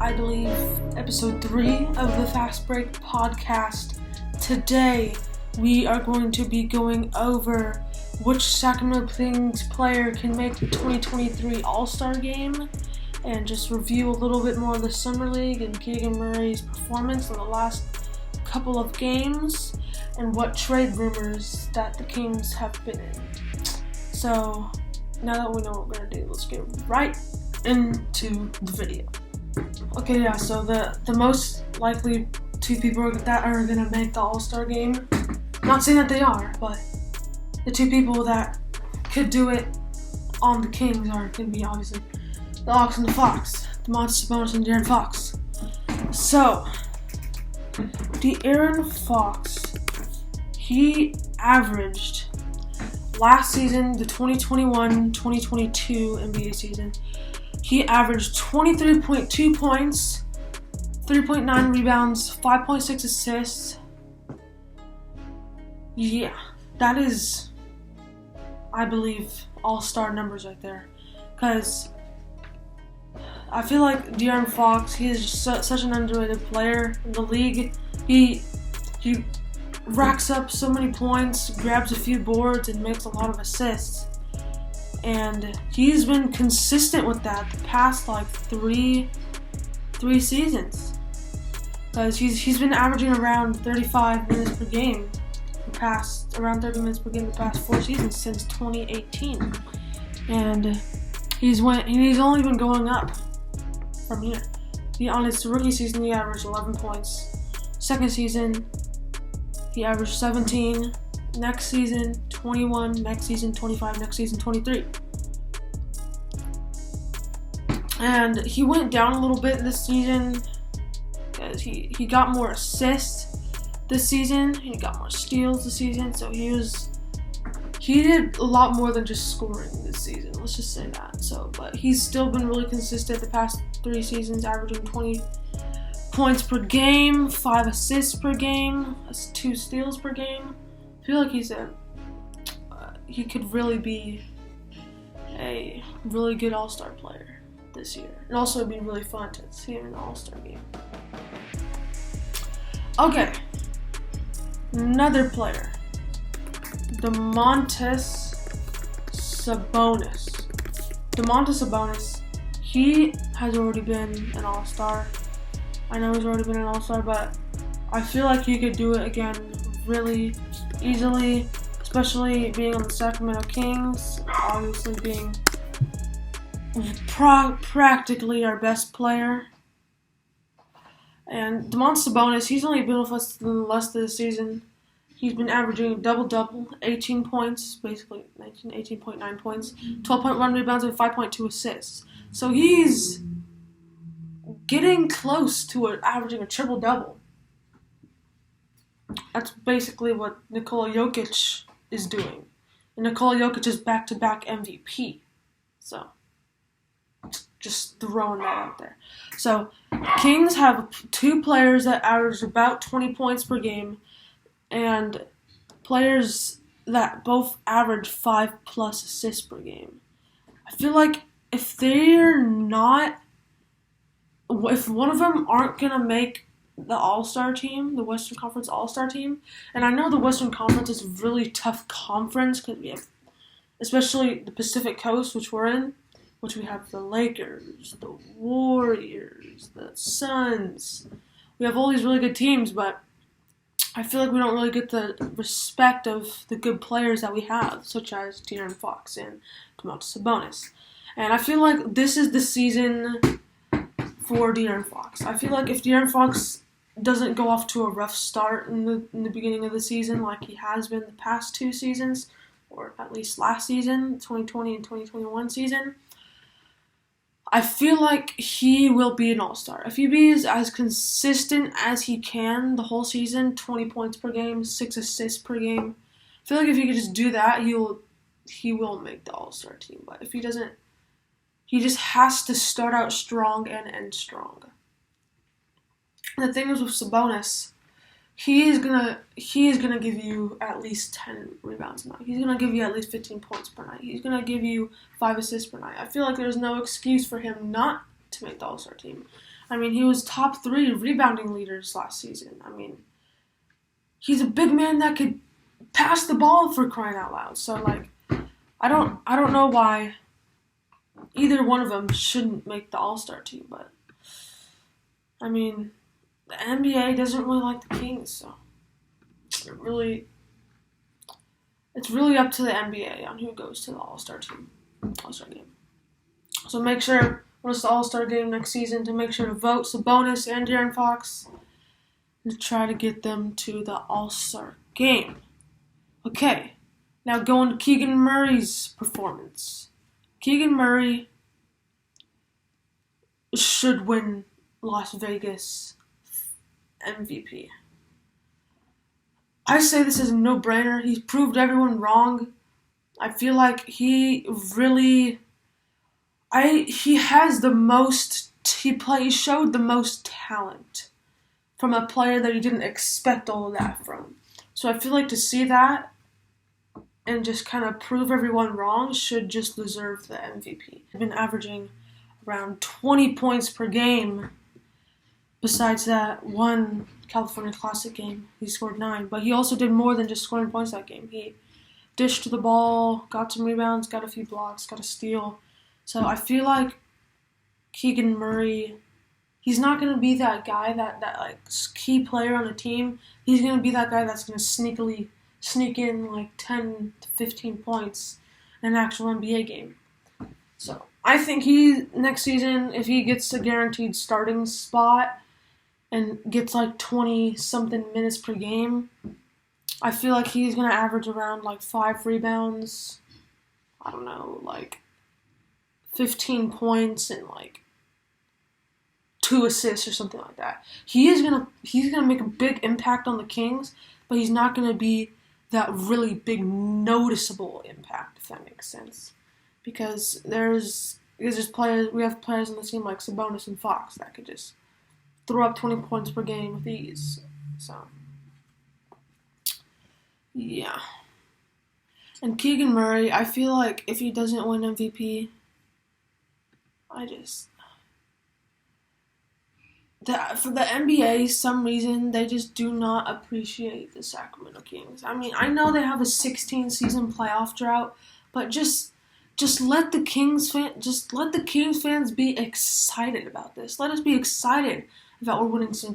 I believe, episode 3 of the Fastbreak-Podcast. Today, we are going to be going over which Sacramento Kings player can make the 2023 All-Star Game, and just review a little bit more of the Summer League and Keegan Murray's performance in the last couple of games, and what trade rumors that the Kings have been in. So, now that we know what we're going to do, let's get right into the video. Okay, yeah, so the most likely two people that are going to make the All-Star Game, not saying that they are, but the two people that could do it on the Kings are going to be obviously the Ox and the Fox, Sabonis and De'Aaron Fox. So, De'Aaron Fox, he averaged last season, the 2021-2022 NBA season, he averaged 23.2 points, 3.9 rebounds, 5.6 assists. Yeah, that is, I believe, all-star numbers right there. Because I feel like De'Aaron Fox, he is such an underrated player in the league. He racks up so many points, grabs a few boards, and makes a lot of assists. And he's been consistent with that the past like three seasons. Because he's been averaging around 35 minutes per game around 30 minutes per game the past 4 seasons since 2018. And he's only been going up from here. On his rookie season, he averaged 11 points. Second season, he averaged 17. Next season, 21. Next season, 25. Next season, 23. And he went down a little bit this season because he got more assists this season. He got more steals this season. So he did a lot more than just scoring this season. Let's just say that. But he's still been really consistent the past 3 seasons, averaging 20 points per game, 5 assists per game, 2 steals per game. I feel like he could really be a really good All-Star player this year. And also it'd be really fun to see him in the All-Star game. Okay. Another player. Domantas Sabonis. He has already been an All-Star. I know he's already been an All-Star, but I feel like he could do it again really easily, especially being on the Sacramento Kings, obviously being practically our best player. And Domantas Sabonis, he's only been with us the less of the season. He's been averaging double-double, 18 points, basically 18.9 points, 12.1 rebounds, and 5.2 assists. So he's getting close to averaging a triple-double. That's basically what Nikola Jokic is doing. And Nikola Jokic is back-to-back MVP. So, just throwing that out there. So, Kings have 2 players that average about 20 points per game, and players that both average 5+ assists per game. I feel like if one of them aren't going to make the All-Star team, the Western Conference All-Star team, and I know the Western Conference is a really tough conference because we have, especially the Pacific Coast, which we're in, which we have the Lakers, the Warriors, the Suns. We have all these really good teams, but I feel like we don't really get the respect of the good players that we have, such as De'Aaron Fox and Domantas Sabonis. And I feel like this is the season for De'Aaron Fox. I feel like if De'Aaron Fox doesn't go off to a rough start in the beginning of the season like he has been the past 2 seasons, or at least last season, 2020 and 2021 season, I feel like he will be an All-Star. If he be as consistent as he can the whole season, 20 points per game, 6 assists per game, I feel like if he could just do that, he will make the All-Star team. But if he doesn't, he just has to start out strong and end strong. The thing is with Sabonis, he is gonna give you at least 10 rebounds a night. He's gonna give you at least 15 points per night. He's gonna give you 5 assists per night. I feel like there's no excuse for him not to make the All-Star team. I mean, he was top 3 rebounding leaders last season. I mean, he's a big man that could pass the ball for crying out loud. So, like, I don't know why either one of them shouldn't make the All-Star team, but I mean, the NBA doesn't really like the Kings, so it's really up to the NBA on who goes to the All-Star game. So make sure, when it's the All-Star game next season, to make sure to vote Sabonis and De'Aaron Fox to try to get them to the All-Star game. Okay, now going to Keegan Murray's performance. Keegan Murray should win Las Vegas MVP. I say this is a no-brainer. He's proved everyone wrong. I feel like he has the most. He showed the most talent from a player that he didn't expect all of that from. So I feel like to see that and just kind of prove everyone wrong should just deserve the MVP. He's been averaging around 20 points per game. Besides that one California Classic game, he scored 9. But he also did more than just scoring points that game. He dished the ball, got some rebounds, got a few blocks, got a steal. So I feel like Keegan Murray, he's not going to be that guy, that like key player on a team. He's going to be that guy that's going to sneak in like 10 to 15 points in an actual NBA game. So I think next season, if he gets a guaranteed starting spot and gets like 20-something minutes per game, I feel like he's going to average around like 5 rebounds, I don't know, like 15 points and like 2 assists or something like that. He's gonna make a big impact on the Kings, but he's not gonna be that really big noticeable impact, if that makes sense. Because we have players on the team like Sabonis and Fox that could just throw up 20 points per game with ease. So yeah. And Keegan Murray, I feel like if he doesn't win MVP, for the NBA, some reason, they just do not appreciate the Sacramento Kings. I mean, I know they have a 16-season playoff drought, but just let the Kings fans be excited about this. Let us be excited about we're winning some games.